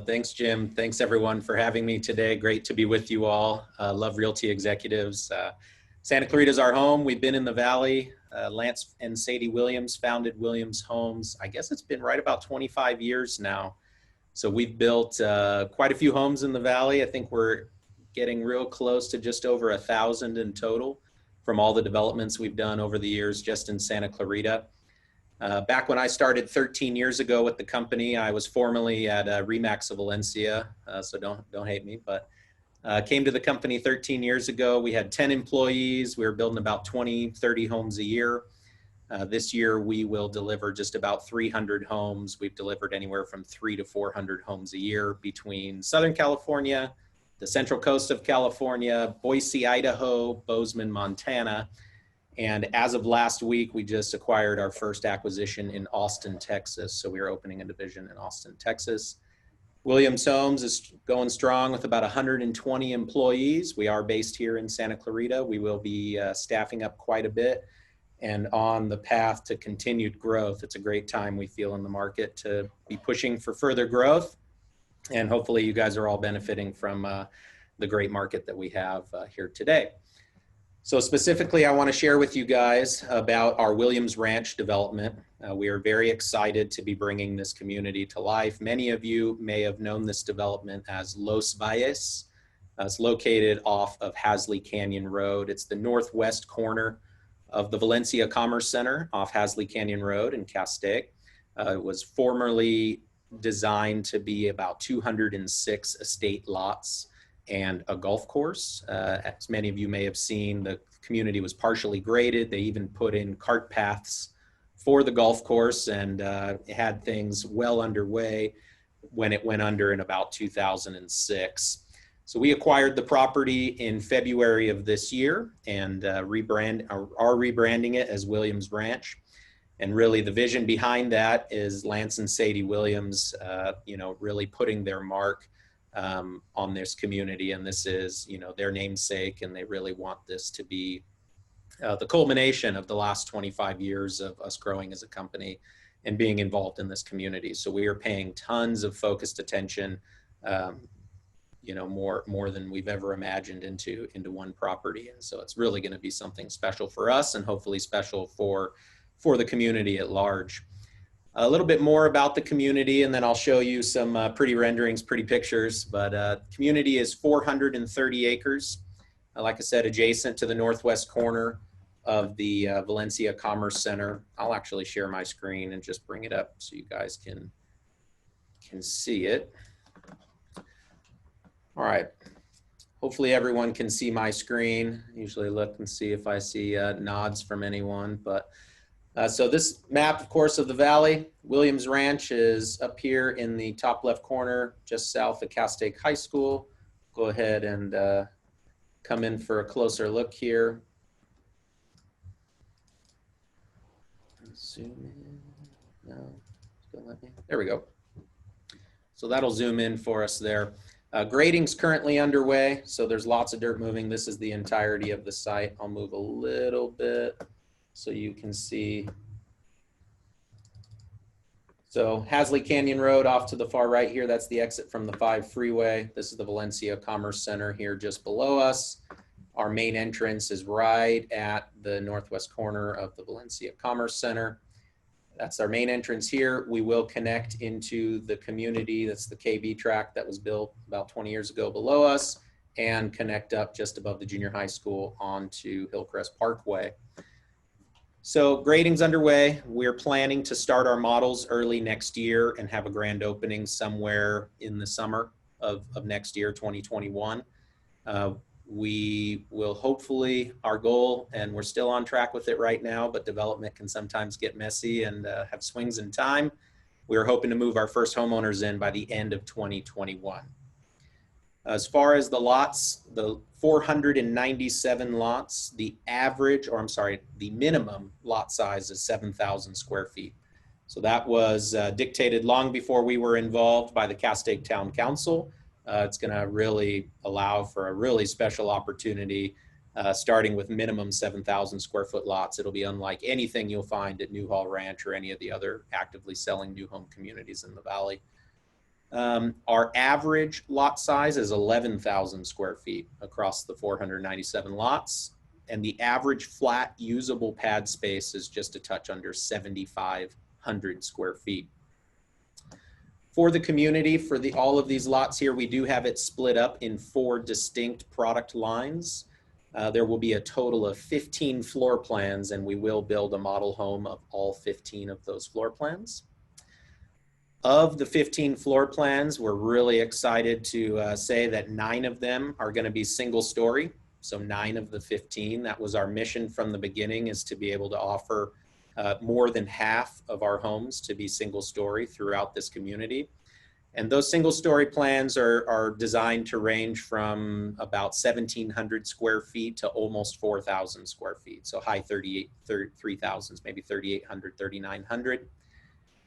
Thanks, Jim. Thanks, everyone, for having me today. Great to be with you all. Love Realty Executives. Santa Clarita is our home. We've been in the Valley. Lance and Sadie Williams founded Williams Homes. I guess it's been right about 25 years now. So we've built quite a few homes in the Valley. I think we're getting real close to just over 1,000 in total from all the developments we've done over the years just in Santa Clarita. Back when I started 13 years ago with the company, I was formerly at Remax of Valencia, so don't hate me, but came to the company 13 years ago. We had 10 employees. We were building about 20, 30 homes a year. This year, we will deliver just about 300 homes. We've delivered anywhere from 300 to 400 homes a year between Southern California, the Central Coast of California, Boise, Idaho, Bozeman, Montana. And as of last week, we just acquired our first acquisition in Austin, Texas. So we are opening a division in Austin, Texas. Williams Homes is going strong with about 120 employees. We are based here in Santa Clarita. We will be staffing up quite a bit and on the path to continued growth. It's a great time, we feel, in the market to be pushing for further growth. And hopefully you guys are all benefiting from the great market that we have here today. So specifically, I want to share with you guys about our Williams Ranch development. We are very excited to be bringing this community to life. Many of you may have known this development as Los Valles. It's located off of Hasley Canyon Road. It's the northwest corner of the Valencia Commerce Center off Hasley Canyon Road in Castaic. It was formerly designed to be about 206 estate lots and a golf course. As many of you may have seen, the community was partially graded. They even put in cart paths for the golf course and had things well underway when it went under in about 2006. So we acquired the property in February of this year and are rebranding it as Williams Ranch. And really the vision behind that is Lance and Sadie Williams, really putting their mark on this community, and this is, their namesake, and they really want this to be the culmination of the last 25 years of us growing as a company and being involved in this community. So we are paying tons of focused attention, more than we've ever imagined into one property, and so it's really going to be something special for us and hopefully special for the community at large. A little bit more about the community, and then I'll show you some pretty renderings, pretty pictures. But community is 430 acres. Like I said, adjacent to the northwest corner of the Valencia Commerce Center. I'll actually share my screen and just bring it up so you guys can see it. All right. Hopefully everyone can see my screen. Usually look and see if I see nods from anyone, but so this map, of course, of the Valley. Williams Ranch is up here in the top left corner, just south of Castaic High School. Go ahead and come in for a closer look here. Zoom in. No, don't let me. There we go. So that'll zoom in for us there. Grading's currently underway, so there's lots of dirt moving. This is the entirety of the site. I'll move a little bit so you can see. So Hasley Canyon Road off to the far right here, that's the exit from the 5 freeway. This is the Valencia Commerce Center here just below us. Our main entrance is right at the northwest corner of the Valencia Commerce Center. That's our main entrance here. We will connect into the community. That's the KB track that was built about 20 years ago below us, and connect up just above the junior high school onto Hillcrest Parkway. So grading's underway. We're planning to start our models early next year and have a grand opening somewhere in the summer of next year, 2021. We will hopefully, our goal, and we're still on track with it right now, but development can sometimes get messy and have swings in time. We're hoping to move our first homeowners in by the end of 2021. As far as the lots, the 497 lots, the minimum lot size is 7,000 square feet. So that was dictated long before we were involved by the Castaic Town Council. It's going to really allow for a really special opportunity, starting with minimum 7,000 square foot lots. It'll be unlike anything you'll find at Newhall Ranch or any of the other actively selling new home communities in the Valley. Our average lot size is 11,000 square feet across the 497 lots. And the average flat usable pad space is just a touch under 7,500 square feet. For the community, for all of these lots here, we do have it split up in 4 distinct product lines. There will be a total of 15 floor plans, and we will build a model home of all 15 of those floor plans. Of the 15 floor plans, we're really excited to say that 9 of them are going to be single story. So 9 of the 15, that was our mission from the beginning, is to be able to offer more than half of our homes to be single story throughout this community. And those single story plans are designed to range from about 1,700 square feet to almost 4,000 square feet. So high 3,000s, maybe 3,800, 3,900.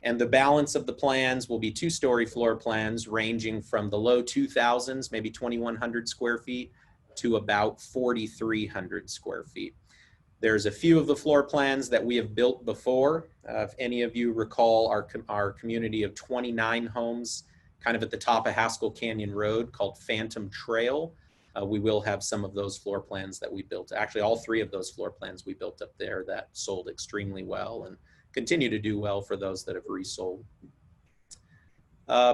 And the balance of the plans will be 2-story floor plans ranging from the low 2,000s, maybe 2,100 square feet, to about 4,300 square feet. There's a few of the floor plans that we have built before. If any of you recall our community of 29 homes kind of at the top of Haskell Canyon Road called Phantom Trail, we will have some of those floor plans that we built. Actually, all 3 of those floor plans we built up there that sold extremely well and continue to do well for those that have resold.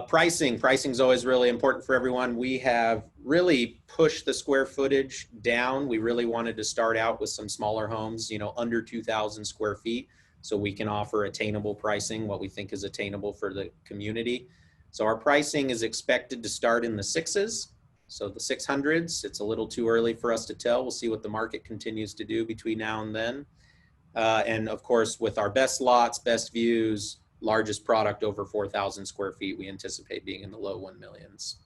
Pricing is always really important for everyone. We have really pushed the square footage down. We really wanted to start out with some smaller homes, under 2,000 square feet, so we can offer attainable pricing, what we think is attainable for the community. So our pricing is expected to start in the 6s. So the 600s, it's a little too early for us to tell. We'll see what the market continues to do between now and then. And of course, with our best lots, best views, largest product over 4,000 square feet, we anticipate being in the low 1 millions.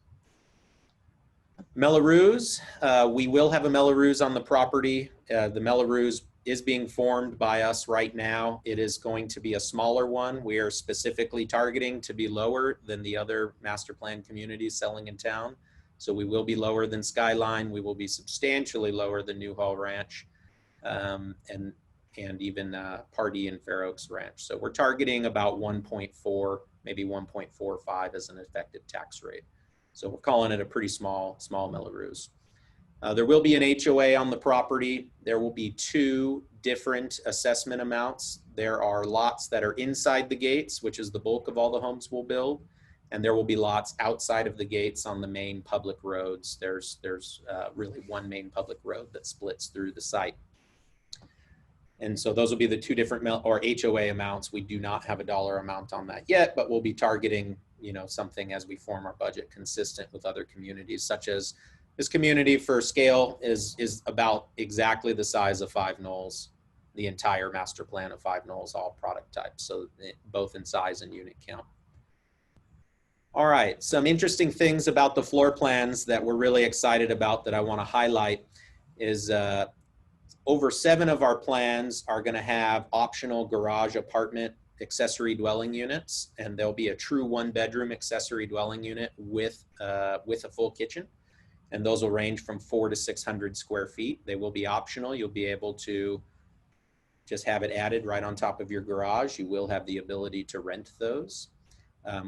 Mello-Roos, we will have a Mello-Roos on the property. The Mello-Roos is being formed by us right now. It is going to be a smaller one. We are specifically targeting to be lower than the other master plan communities selling in town. So we will be lower than Skyline. We will be substantially lower than Newhall Ranch, and even Pardee and Fair Oaks Ranch. So we're targeting about 1.4, maybe 1.45 as an effective tax rate. So we're calling it a pretty small Mello-Roos. There will be an HOA on the property. There will be 2 different assessment amounts. There are lots that are inside the gates, which is the bulk of all the homes we'll build. And there will be lots outside of the gates on the main public roads. There's really one main public road that splits through the site. And so those will be the 2 different HOA amounts. We do not have a dollar amount on that yet, but we'll be targeting, something as we form our budget consistent with other communities, such as this community for scale is about exactly the size of 5 Knolls, the entire master plan of 5 Knolls, all product types. So both in size and unit count. All right, some interesting things about the floor plans that we're really excited about that I want to highlight is over 7 of our plans are going to have optional garage apartment accessory dwelling units, and there'll be a true 1-bedroom accessory dwelling unit with a full kitchen, and those will range from 400 to 600 square feet. They will be optional. You'll be able to just have it added right on top of your garage. You will have the ability to rent those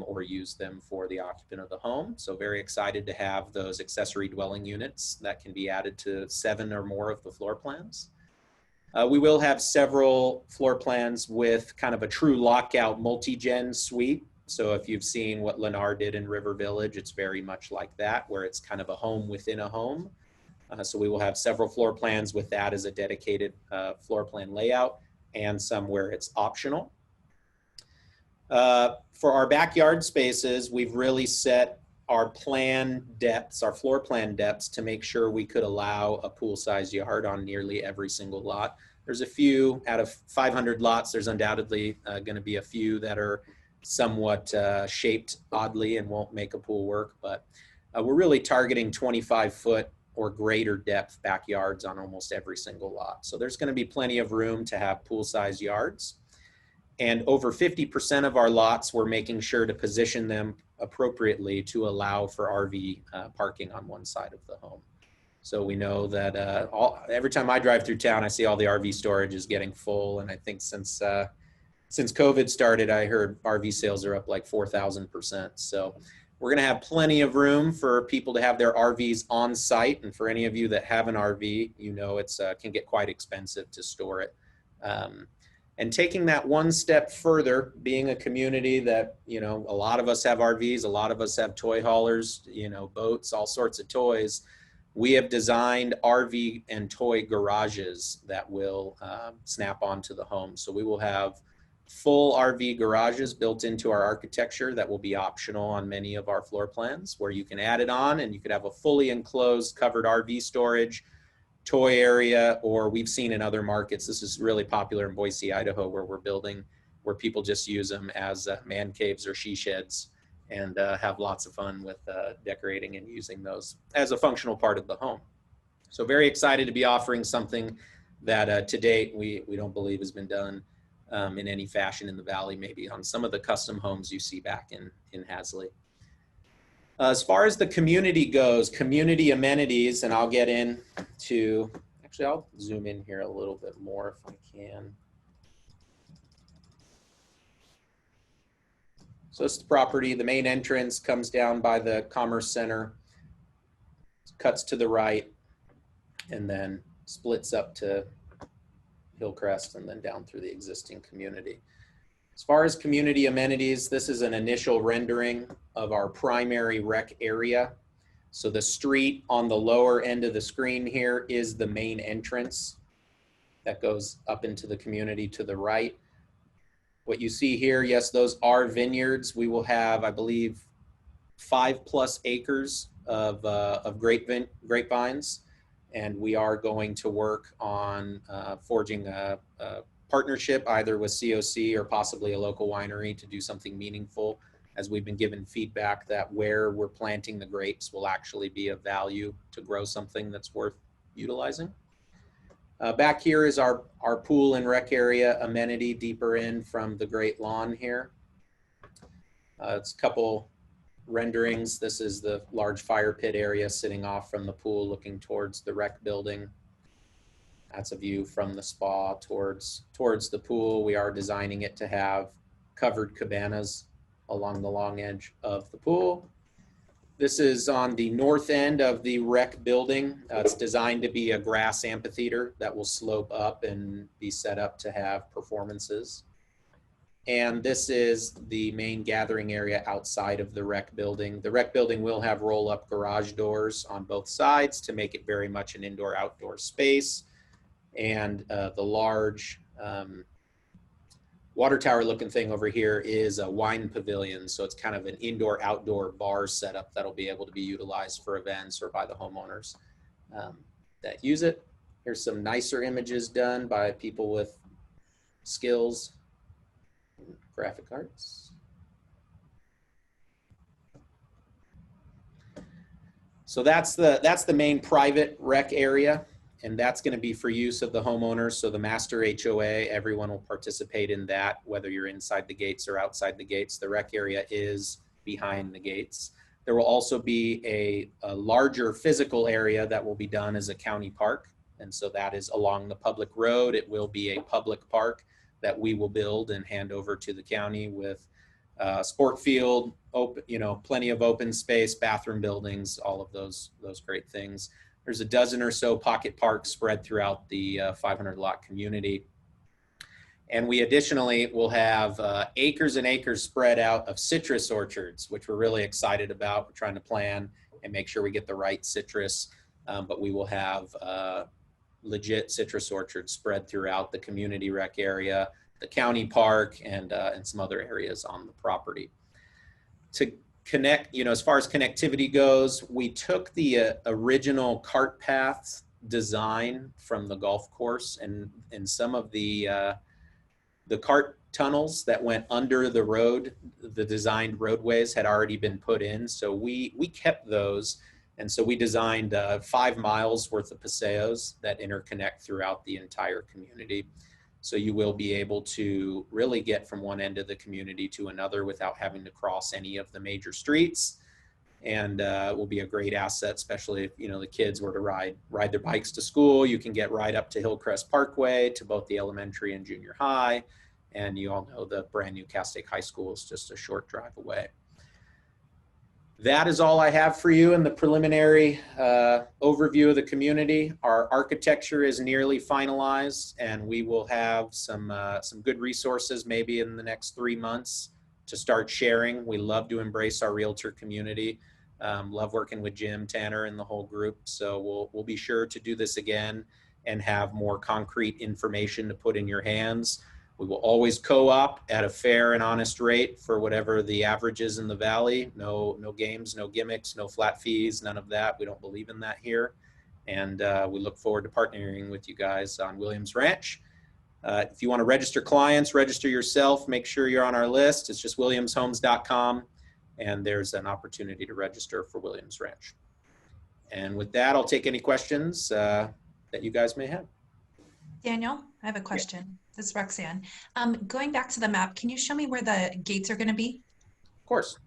or use them for the occupant of the home. So very excited to have those accessory dwelling units that can be added to 7 or more of the floor plans. We will have several floor plans with kind of a true lockout multi-gen suite. So if you've seen what Lennar did in River Village, it's very much like that, where it's kind of a home within a home. So we will have several floor plans with that as a dedicated floor plan layout, and some where it's optional. For our backyard spaces, we've really set our plan depths, our floor plan depths, to make sure we could allow a pool-sized yard on nearly every single lot. There's a few out of 500 lots. There's undoubtedly going to be a few that are somewhat shaped oddly and won't make a pool work, but we're really targeting 25-foot or greater depth backyards on almost every single lot. So there's going to be plenty of room to have pool-sized yards. And over 50% of our lots, we're making sure to position them appropriately to allow for RV parking on one side of the home. So we know that every time I drive through town, I see all the RV storage is getting full. And I think since COVID started, I heard RV sales are up like 4,000%. So We're going to have plenty of room for people to have their RVs on site. And for any of you that have an RV, you know it's can get quite expensive to store it. And taking that one step further, being a community that, you know, a lot of us have RVs, a lot of us have toy haulers, you know, boats, all sorts of toys. We have designed RV and toy garages that will snap onto the home. So we will have full RV garages built into our architecture that will be optional on many of our floor plans, where you can add it on and you could have a fully enclosed covered RV storage, toy area, or we've seen in other markets, this is really popular in Boise, Idaho, where we're building, where people just use them as man caves or she sheds and have lots of fun with decorating and using those as a functional part of the home. So very excited to be offering something that to date we don't believe has been done in any fashion in the Valley, maybe on some of the custom homes you see back in Hasley. As far as the community goes, community amenities, and I'll get into, actually I'll zoom in here a little bit more if I can. So this is the property. The main entrance comes down by the Commerce Center, cuts to the right, and then splits up to Hillcrest and then down through the existing community. As far as community amenities, this is an initial rendering of our primary rec area. So the street on the lower end of the screen here is the main entrance that goes up into the community to the right. What you see here, yes, those are vineyards. We will have, I believe, 5+ acres of grapevines. And we are going to work on forging a partnership either with COC or possibly a local winery to do something meaningful, as we've been given feedback that where we're planting the grapes will actually be of value to grow something that's worth utilizing. Back here is our pool and rec area amenity deeper in from the Great Lawn here. It's a couple renderings. This is the large fire pit area sitting off from the pool looking towards the rec building. That's a view from the spa towards the pool. We are designing it to have covered cabanas along the long edge of the pool. This is on the north end of the rec building. It's designed to be a grass amphitheater that will slope up and be set up to have performances. And this is the main gathering area outside of the rec building. The rec building will have roll-up garage doors on both sides to make it very much an indoor-outdoor space. And the large water tower looking thing over here is a wine pavilion. So it's kind of an indoor outdoor bar setup that'll be able to be utilized for events or by the homeowners that use it. Here's some nicer images done by people with skills in graphic arts. So that's the main private rec area. And that's going to be for use of the homeowners. So the master HOA, everyone will participate in that, whether you're inside the gates or outside the gates. The rec area is behind the gates. There will also be a larger physical area that will be done as a county park. And so that is along the public road. It will be a public park that we will build and hand over to the county with sport field, open, plenty of open space, bathroom buildings, all of those great things. There's a dozen or so pocket parks spread throughout the 500 lot community. And we additionally will have acres and acres spread out of citrus orchards, which we're really excited about. We're trying to plan and make sure we get the right citrus, but we will have legit citrus orchards spread throughout the community rec area, the county park, and some other areas on the property. To connect, as far as connectivity goes, we took the original cart paths design from the golf course, and some of the cart tunnels that went under the road, the designed roadways had already been put in. So we kept those. And so we designed 5 miles worth of paseos that interconnect throughout the entire community. So you will be able to really get from one end of the community to another without having to cross any of the major streets. And it will be a great asset, especially if the kids were to ride their bikes to school. You can get right up to Hillcrest Parkway to both the elementary and junior high. And you all know the brand new Castaic High School is just a short drive away. That is all I have for you in the preliminary overview of the community. Our architecture is nearly finalized, and we will have some good resources maybe in the next 3 months to start sharing. We love to embrace our realtor community. Love working with Jim, Tanner, and the whole group. So we'll be sure to do this again and have more concrete information to put in your hands. We will always co-op at a fair and honest rate for whatever the average is in the Valley. No games, no gimmicks, no flat fees, none of that. We don't believe in that here. And we look forward to partnering with you guys on Williams Ranch. If you want to register clients, register yourself, make sure you're on our list. It's just williamshomes.com, and there's an opportunity to register for Williams Ranch. And with that, I'll take any questions that you guys may have. Daniel, I have a question. Yeah. This is Roxanne. Going back to the map, can you show me where the gates are going to be? Of course.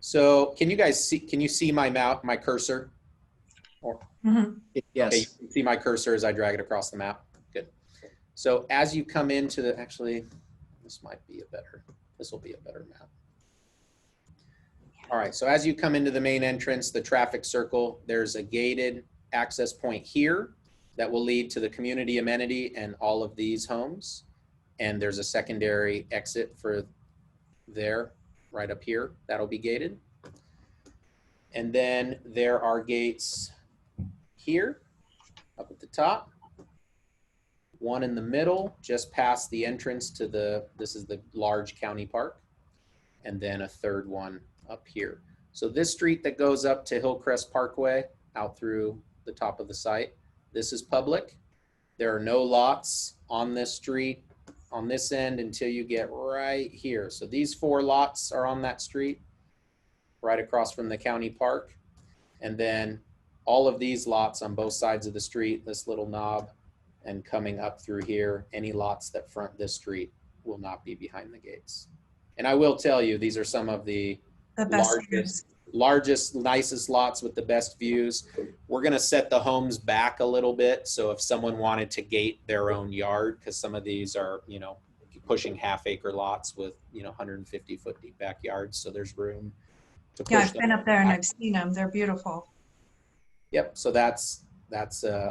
So can you guys see, can you see my cursor? Or, yes. Okay, you can see my cursor as I drag it across the map. Good. So as you come into the, actually, this will be a better map. All right, so as you come into the main entrance, the traffic circle, there's a gated access point here that will lead to the community amenity and all of these homes. And there's a secondary exit for there, right up here, that'll be gated. And then there are gates here, up at the top. One in the middle, just past the entrance to this is the large county park. And then a third one up here. So this street that goes up to Hillcrest Parkway, out through the top of the site, this is public. There are no lots on this street on this end until you get right here. So these 4 lots are on that street, right across from the county park. And then all of these lots on both sides of the street, this little knob, and coming up through here, any lots that front this street will not be behind the gates. And I will tell you, these are some of the largest, nicest lots with the best views. We're going to set the homes back a little bit. So if someone wanted to gate their own yard, because some of these are, you know, pushing half-acre lots with, you know, 150-foot deep backyards. So there's room to push. Yeah, I've been up there and I've seen them. They're beautiful. Yep. So that's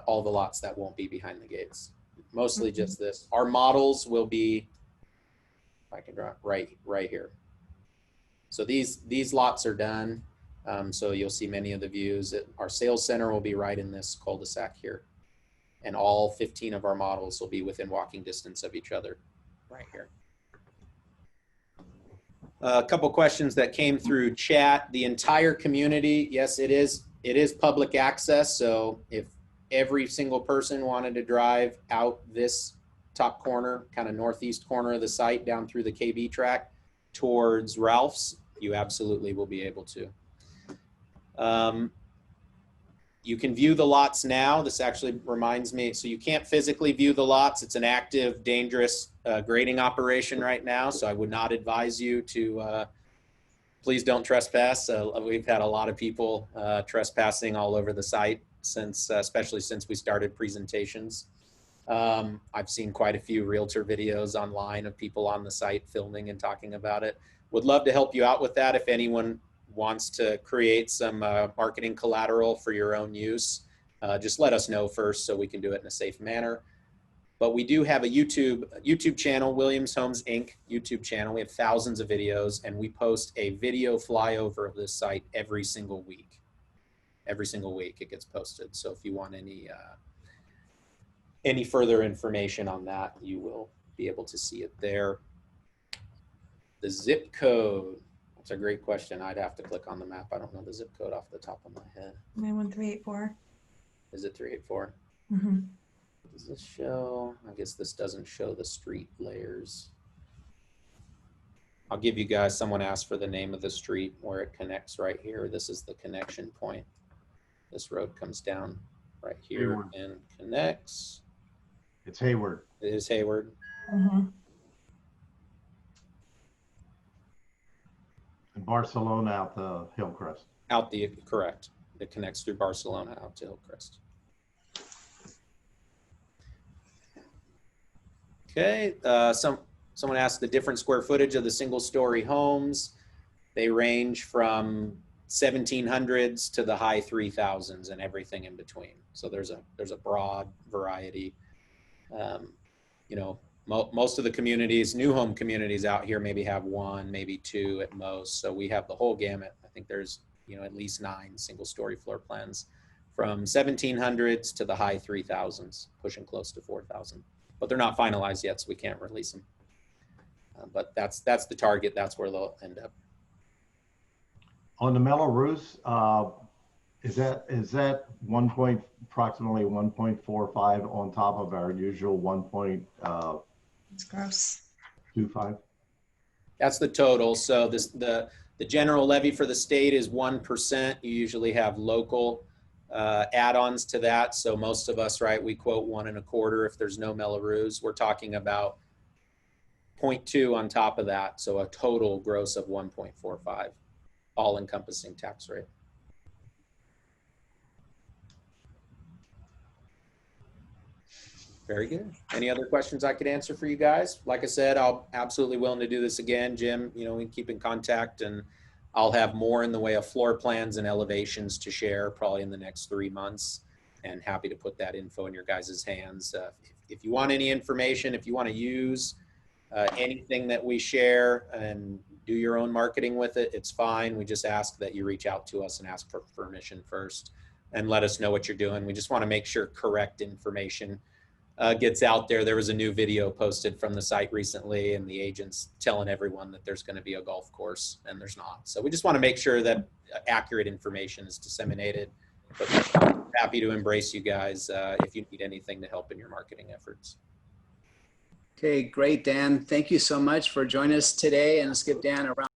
all the lots that won't be behind the gates. Mostly just this. Our models will be, if I can draw right here. So these lots are done. So you'll see many of the views. Our sales center will be right in this cul-de-sac here. And all 15 of our models will be within walking distance of each other right here. A couple questions that came through chat. The entire community, yes, it is public access. So if every single person wanted to drive out this top corner, kind of northeast corner of the site down through the KB track towards Ralph's, you absolutely will be able to. You can view the lots now. This actually reminds me, so you can't physically view the lots. It's an active, dangerous grading operation right now. So I would not advise you to, please don't trespass. We've had a lot of people trespassing all over the site since, especially since we started presentations. I've seen quite a few realtor videos online of people on the site filming and talking about it. Would love to help you out with that if anyone wants to create some marketing collateral for your own use. Just let us know first so we can do it in a safe manner. But we do have a YouTube channel, Williams Homes Inc. YouTube channel. We have thousands of videos, and we post a video flyover of this site every single week. Every single week it gets posted. So if you want any further information on that, you will be able to see it there. The zip code. That's a great question. I'd have to click on the map. I don't know the zip code off the top of my head. 91384. Is it 384? Mm-hmm. Does this show? I guess this doesn't show the street layers. I'll give you guys, someone asked for the name of the street where it connects right here. This is the connection point. This road comes down right here Hayward. And connects. It's Hayward. It is Hayward. Mm-hmm. And Barcelona out the Hillcrest. Correct. It connects through Barcelona out to Hillcrest. Okay, someone asked the different square footage of the single-story homes. They range from 1700s to the high 3000s and everything in between. So there's a broad variety. You know, most of the communities, new home communities out here maybe have one, maybe two at most. So we have the whole gamut. I think there's, you know, at least 9 single-story floor plans from 1700s to the high 3000s, pushing close to 4000. But they're not finalized yet, so we can't release them. But that's the target. That's where they'll end up. On the Mello-Roos, is that approximately 1.45 on top of our usual 1.25? It's gross. That's the total. So the general levy for the state is 1%. You usually have local add-ons to that. So most of us, right, we quote 1.25 if there's no Mello-Roos. We're talking about 0.2 on top of that. So a total gross of 1.45, all-encompassing tax rate. Very good. Any other questions I could answer for you guys? Like I said, I'll absolutely willing to do this again. Jim, you know, we can keep in contact, and I'll have more in the way of floor plans and elevations to share probably in the next 3 months, and happy to put that info in your guys' hands. If you want any information, if you want to use anything that we share and do your own marketing with it, it's fine. We just ask that you reach out to us and ask for permission first and let us know what you're doing. We just want to make sure correct information gets out there. There was a new video posted from the site recently, and the agent's telling everyone that there's going to be a golf course, and there's not. So we just want to make sure that accurate information is disseminated. But happy to embrace you guys if you need anything to help in your marketing efforts. Okay, great, Dan. Thank you so much for joining us today. And let's give Dan a round.